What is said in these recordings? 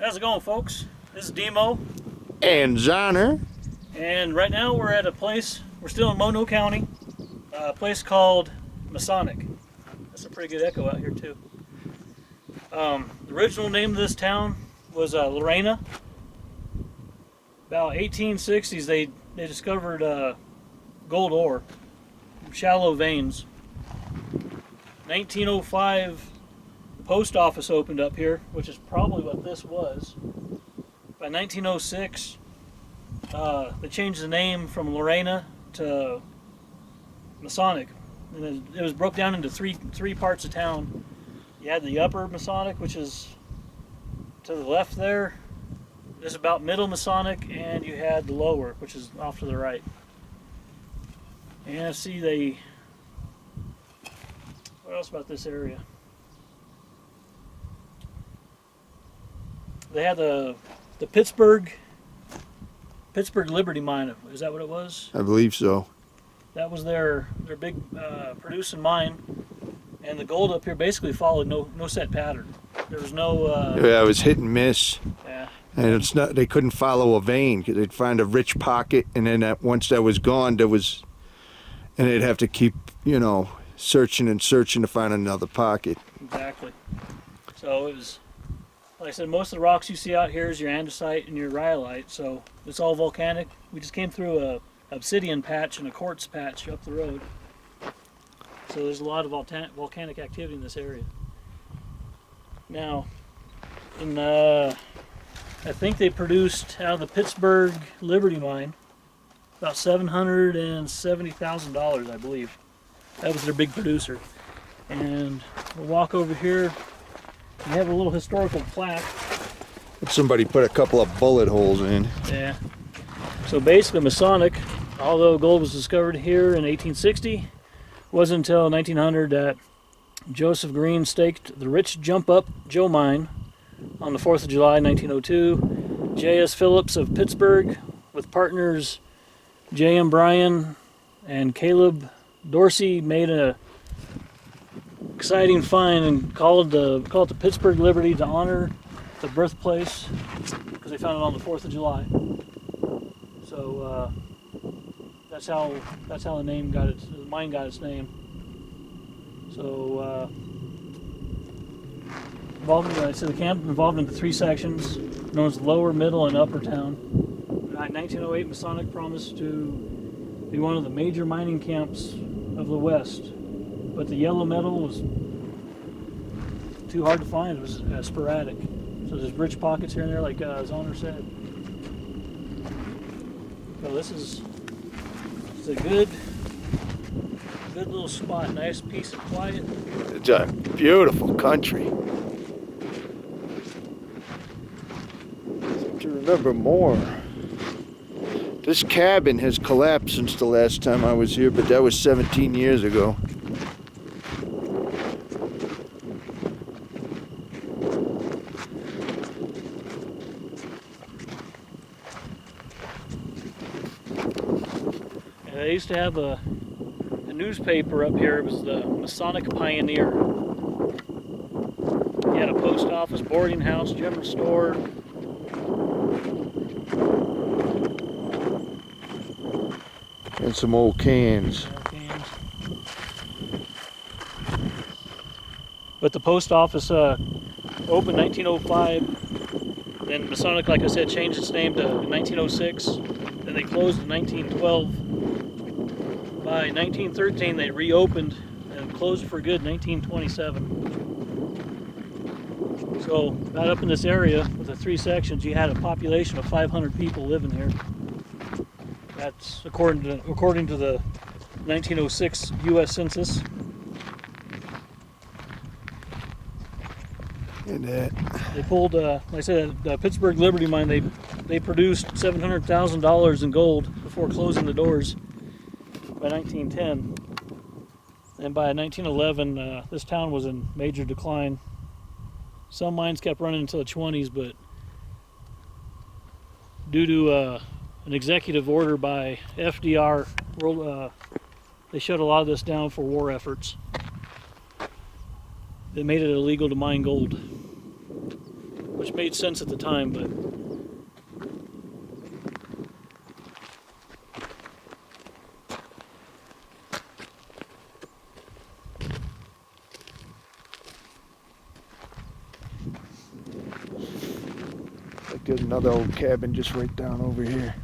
How's it going, folks? This is Demo, And Zoner. and right now we're at a place, we're still in Mono County, a place called Masonic. That's a pretty good echo out here too. The original name of this town was Lorena. About 1860s they discovered gold ore, shallow veins. 1905 the post office opened up here, which is probably what this was. By 1906 they changed the name from Lorena to Masonic, and it was broke down into three parts of town. You had the upper Masonic, which is to the left there, just about middle Masonic, and you had the lower, which is off to the right. And I see what else about this area? They had the Pittsburgh Liberty Mine. Is that what it was? I believe so. That was their big producing mine, and the gold up here basically followed no set pattern. There was no. Yeah, it was hit and miss. Yeah. And it's not. They couldn't follow a vein because they'd find a rich pocket, and then once that was gone, and they'd have to keep, searching and searching to find another pocket. Exactly. So it was, like I said, most of the rocks you see out here is your andesite and your rhyolite. So it's all volcanic. We just came through a obsidian patch and a quartz patch up the road. So there's a lot of volcanic activity in this area. Now, I think they produced out of the Pittsburgh Liberty Mine about $770,000, I believe. That was their big producer. And we'll walk over here. We have a little historical plaque. Somebody put a couple of bullet holes in. Yeah. So basically, Masonic, although gold was discovered here in 1860, it wasn't until 1900 that Joseph Green staked the Rich Jump Up Joe Mine on the 4th of July, 1902. J.S. Phillips of Pittsburgh, with partners J.M. Bryan and Caleb Dorsey, made a exciting find and called it the Pittsburgh Liberty to honor the birthplace, because they found it on the 4th of July. So that's how the mine got its name. So the camp involved into three sections, known as Lower, Middle, and Upper Town. In 1908, Masonic promised to be one of the major mining camps of the West, but the yellow metal was too hard to find. It was sporadic. So there's rich pockets here and there, like Zoner said. So this is a good little spot, nice peace and quiet. It's a beautiful country. To remember more. This cabin has collapsed since the last time I was here, but that was 17 years ago. And they used to have a newspaper up here. It was the Masonic Pioneer. You had a post office, boarding house, general store. And some old cans. But the post office opened 1905. Then Masonic, like I said, changed its name to 1906. Then they closed in 1912. By 1913, they reopened and closed for good in 1927. So, right up in this area with the three sections, you had a population of 500 people living here. That's according to the 1906 U.S. Census. And that. They pulled, like I said, the Pittsburgh Liberty Mine. They produced $700,000 in gold before closing the doors by 1910. And by 1911, this town was in major decline. Some mines kept running until the 20s, but due to an executive order by FDR, they shut a lot of this down for war efforts. They made it illegal to mine gold. which made sense at the time, but Like there's another old cabin just right down over here.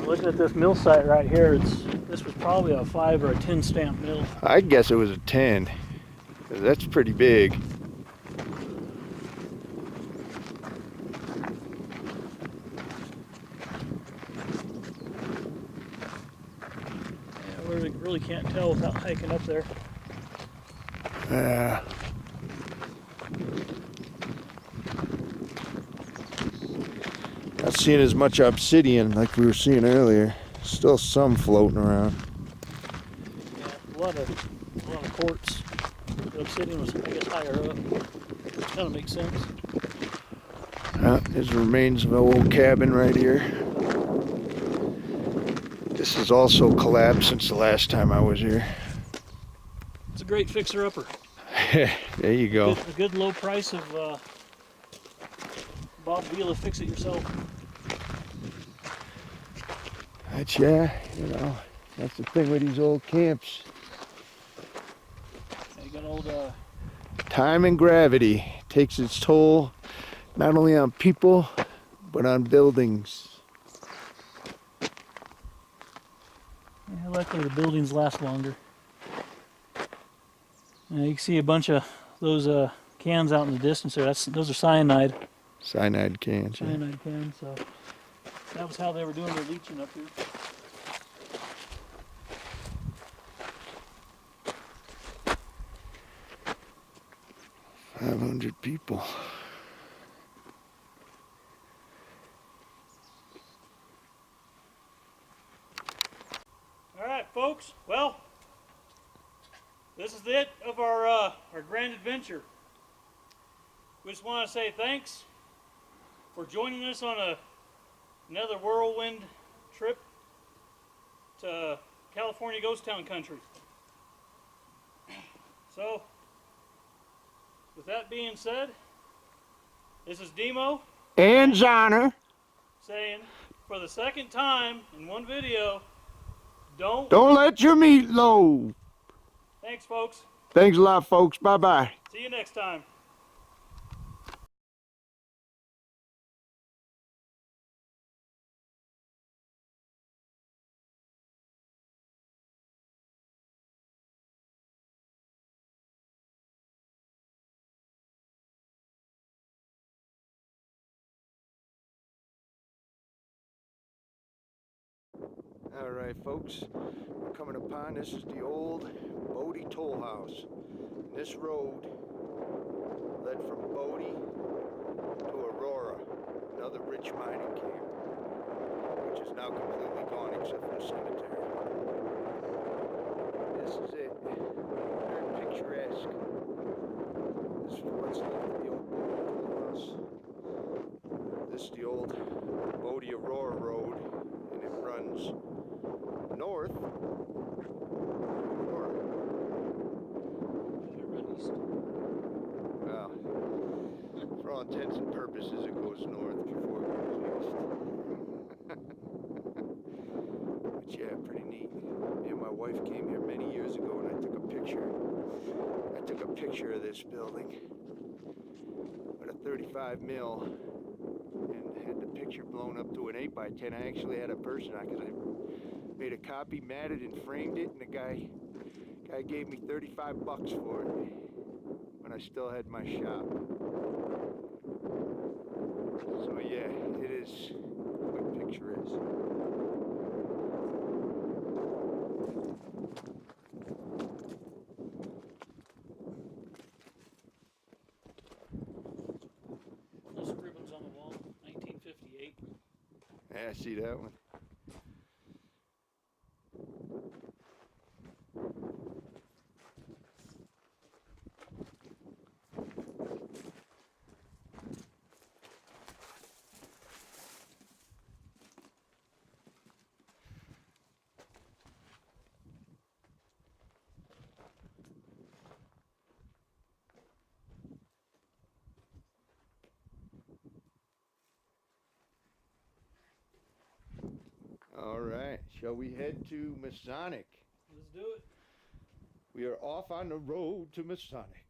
looking at this mill site right here, this was probably a 5 or a 10 stamp mill. I guess it was a 10. 'Cause that's pretty big. Yeah, we really can't tell without hiking up there. Yeah. Not seeing as much obsidian like we were seeing earlier. Still some floating around. Yeah, a lot of quartz. The obsidian was, I guess, higher up. Kind of makes sense. There's the remains of an old cabin right here. This has also collapsed since the last time I was here. It's a great fixer-upper. There you go. A good low price of Bob Vila, fix it yourself. That's, yeah, you know, that's the thing with these old camps. You got old Time and gravity takes its toll not only on people, but on buildings. yeah, luckily the buildings last longer. You can see a bunch of those cans out in the distance there. Those are cyanide. Cyanide cans. Yeah. Cyanide cans. So that was how they were doing their leaching up here. Yeah. 500 people. All right, folks. Well, this is it of our grand adventure. We just want to say thanks for joining us on another whirlwind trip to California Ghost Town country. So, with that being said, this is Demo And Zonner, saying, for the second time in one video, don't let your meat low. Thanks, folks. Thanks a lot, folks. Bye-bye. See you next time. All right, folks. We're coming upon, this is the old Bodie toll house. This road led from Bodie to Aurora, another rich mining camp, which is now completely gone except for the cemetery. This is it. Very picturesque. This is what's left of the old Bodie toll house. This is the old Bodie Aurora Road, and it runs north to Aurora. Well, for all intents and purposes, it goes north before it goes east. But yeah, pretty neat. Me and my wife came here many years ago, and I took a picture. I took a picture of this building with a 35 mil, and had the picture blown up to an 8x10. I actually had a person on, because I made a copy, matted and framed it, and the guy gave me 35 bucks for it when I still had my shop. So yeah, it is quite picturesque. Those ribbons on the wall, 1958. Yeah, I see that one. All right, shall we head to Masonic? Let's do it. We are off on the road to Masonic.